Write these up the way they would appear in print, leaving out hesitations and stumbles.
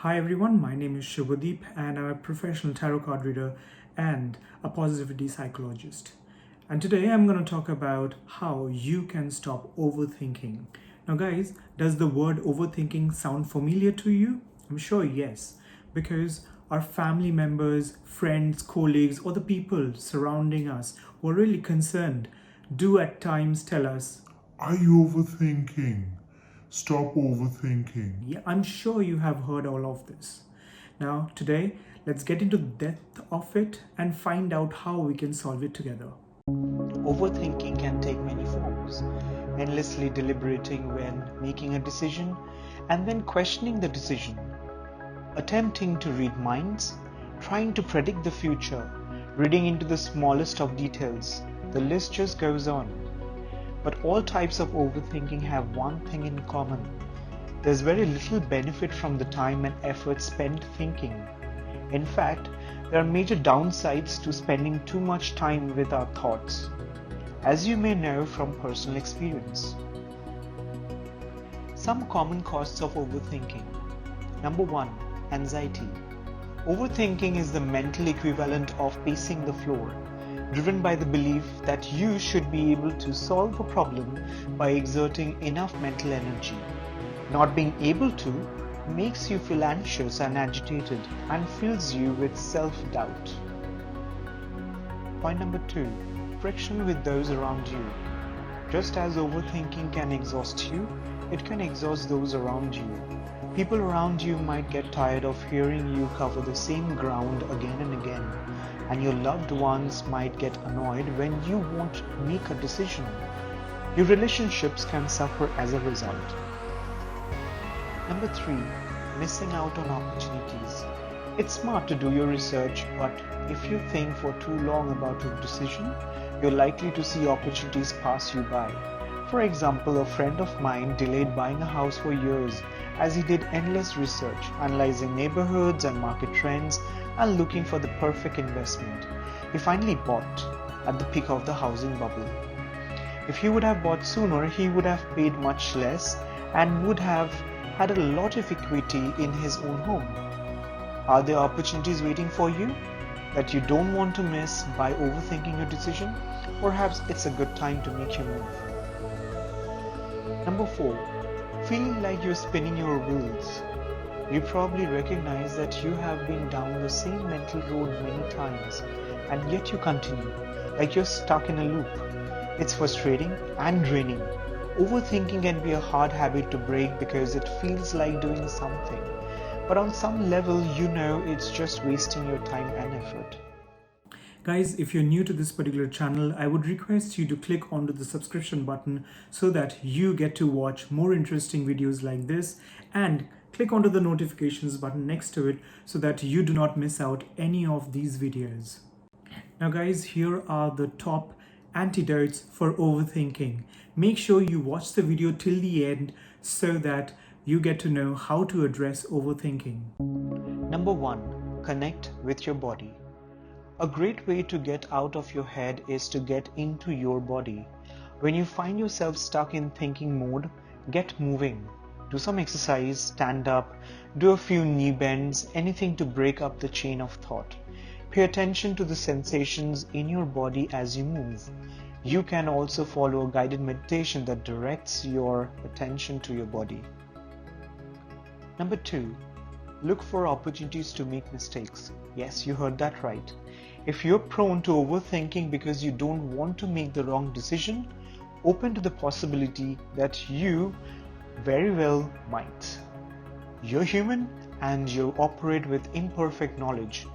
Hi everyone, my name is Subhadip and I'm a professional tarot card reader and a positivity psychologist. And today I'm going to talk about how you can stop overthinking. Now, guys, does the word overthinking sound familiar to you? I'm sure yes, because our family members, friends, colleagues, or the people surrounding us who are really concerned do at times tell us, Are you overthinking? Stop overthinking. yeah, I'm sure you have heard all of this. Now, today, let's get into the depth of it and find out how we can solve it together. Overthinking can take many forms, endlessly deliberating when making a decision and then questioning the decision, attempting to read minds, trying to predict the future, reading into the smallest of details. The list just goes on. But all types of overthinking have one thing in common. There's very little benefit from the time and effort spent thinking. In fact, there are major downsides to spending too much time with our thoughts, as you may know from personal experience. Some common causes of overthinking. Number 1. Anxiety. Overthinking is the mental equivalent of pacing the floor, driven by the belief that you should be able to solve a problem by exerting enough mental energy. Not being able to makes you feel anxious and agitated and fills you with self-doubt. Point number 2. Friction with those around you. Just as overthinking can exhaust you, it can exhaust those around you. People around you might get tired of hearing you cover the same ground again and again, and your loved ones might get annoyed when you won't make a decision. Your relationships can suffer as a result. Number 3. Missing out on opportunities. It's smart to do your research, but if you think for too long about a decision, you're likely to see opportunities pass you by. For example, a friend of mine delayed buying a house for years as he did endless research, analyzing neighborhoods and market trends and looking for the perfect investment. He finally bought at the peak of the housing bubble. If he would have bought sooner, he would have paid much less and would have had a lot of equity in his own home. Are there opportunities waiting for you that you don't want to miss by overthinking your decision? Perhaps it's a good time to make your move. Number 4. Feeling like you're spinning your wheels. You probably recognize that you have been down the same mental road many times and yet you continue, like you're stuck in a loop. It's frustrating and draining. Overthinking can be a hard habit to break because it feels like doing something, but on some level you know it's just wasting your time and effort. Guys, if you're new to this particular channel, I would request you to click onto the subscription button so that you get to watch more interesting videos like this, and click onto the notifications button next to it so that you do not miss out any of these videos. Now guys, here are the top antidotes for overthinking. Make sure you watch the video till the end so that you get to know how to address overthinking. Number 1. Connect with your body. A great way to get out of your head is to get into your body. When you find yourself stuck in thinking mode, get moving. Do some exercise, stand up, do a few knee bends, anything to break up the chain of thought. Pay attention to the sensations in your body as you move. You can also follow a guided meditation that directs your attention to your body. Number 2. Look for opportunities to make mistakes. Yes, you heard that right. If you're prone to overthinking because you don't want to make the wrong decision, open to the possibility that you very well might. You're human and you operate with imperfect knowledge,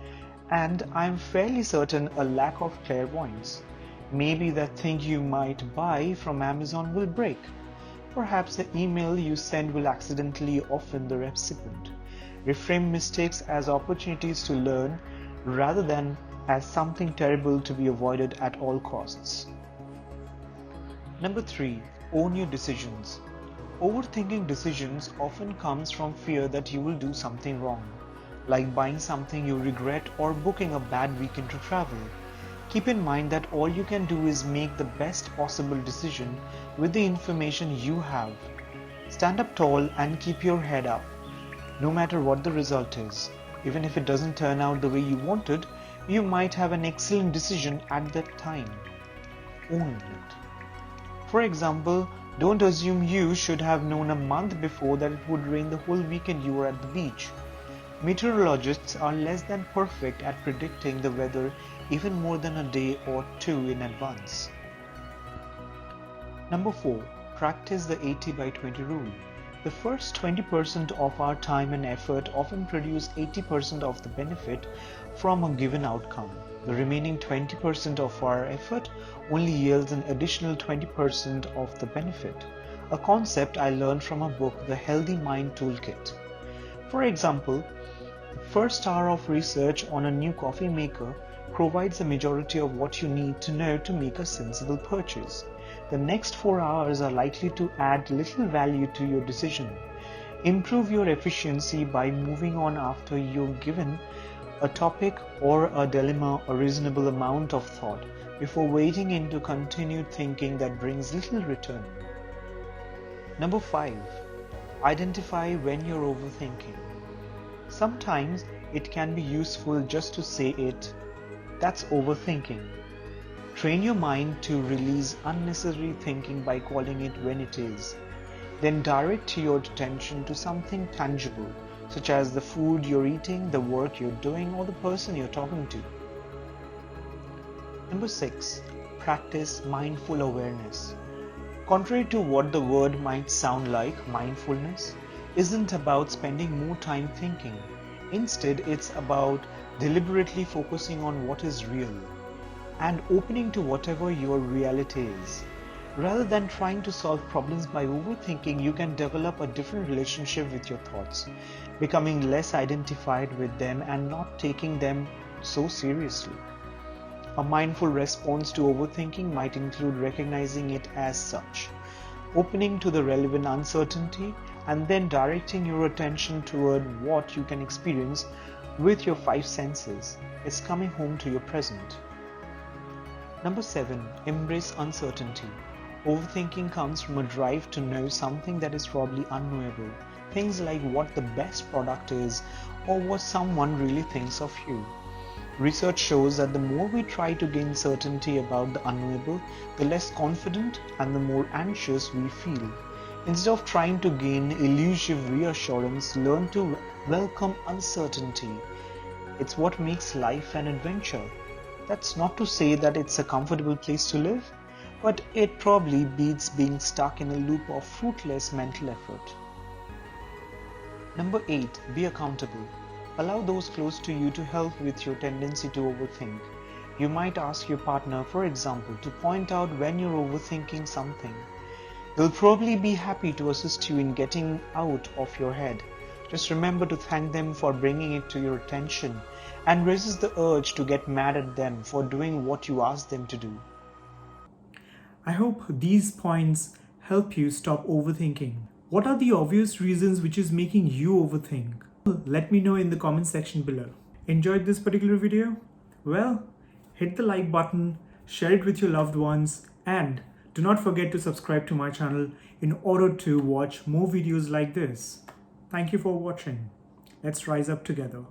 and I'm fairly certain a lack of clairvoyance. Maybe that thing you might buy from Amazon will break. Perhaps the email you send will accidentally offend the recipient. Reframe mistakes as opportunities to learn rather than as something terrible to be avoided at all costs. Number 3. Own your decisions. Overthinking decisions often comes from fear that you will do something wrong, like buying something you regret or booking a bad weekend to travel. Keep in mind that all you can do is make the best possible decision with the information you have. Stand up tall and keep your head up. no matter what the result is. Even if it doesn't turn out the way you wanted, you might have an excellent decision at that time. Own it. For example, don't assume you should have known a month before that it would rain the whole weekend you were at the beach. Meteorologists are less than perfect at predicting the weather even more than a day or two in advance. Number 4. Practice the 80 by 20 rule. The first 20% of our time and effort often produce 80% of the benefit from a given outcome. The remaining 20% of our effort only yields an additional 20% of the benefit, a concept I learned from a book, The Healthy Mind Toolkit. For example, the first hour of research on a new coffee maker provides the majority of what you need to know to make a sensible purchase. The next 4 hours are likely to add little value to your decision. Improve your efficiency by moving on after you've given a topic or a dilemma a reasonable amount of thought before wading into continued thinking that brings little return. Number 5. Identify when you're overthinking. Sometimes it can be useful just to say it. That's overthinking. Train your mind to release unnecessary thinking by calling it when it is. Then direct your attention to something tangible, such as the food you're eating, the work you're doing, or the person you're talking to. Number 6. Practice mindful awareness. Contrary to what the word might sound like, mindfulness isn't about spending more time thinking. Instead, it's about deliberately focusing on what is real and opening to whatever your reality is. Rather than trying to solve problems by overthinking, you can develop a different relationship with your thoughts, becoming less identified with them and not taking them so seriously. A mindful response to overthinking might include recognizing it as such, opening to the relevant uncertainty, and then directing your attention toward what you can experience with your 5 senses. It's coming home to your present. Number 7. Embrace uncertainty. Overthinking comes from a drive to know something that is probably unknowable. Things like what the best product is or what someone really thinks of you. Research shows that the more we try to gain certainty about the unknowable, the less confident and the more anxious we feel. Instead of trying to gain elusive reassurance, learn to welcome uncertainty. It's what makes life an adventure. That's not to say that it's a comfortable place to live, but it probably beats being stuck in a loop of fruitless mental effort. Number 8. Be accountable. Allow those close to you to help with your tendency to overthink. You might ask your partner, for example, to point out when you're overthinking something. They'll probably be happy to assist you in getting out of your head. Just remember to thank them for bringing it to your attention and resist the urge to get mad at them for doing what you asked them to do. I hope these points help you stop overthinking. What are the obvious reasons which is making you overthink? Let me know in the comment section below. Enjoyed this particular video? Well, hit the like button, share it with your loved ones, and do not forget to subscribe to my channel in order to watch more videos like this. Thank you for watching. Let's rise up together.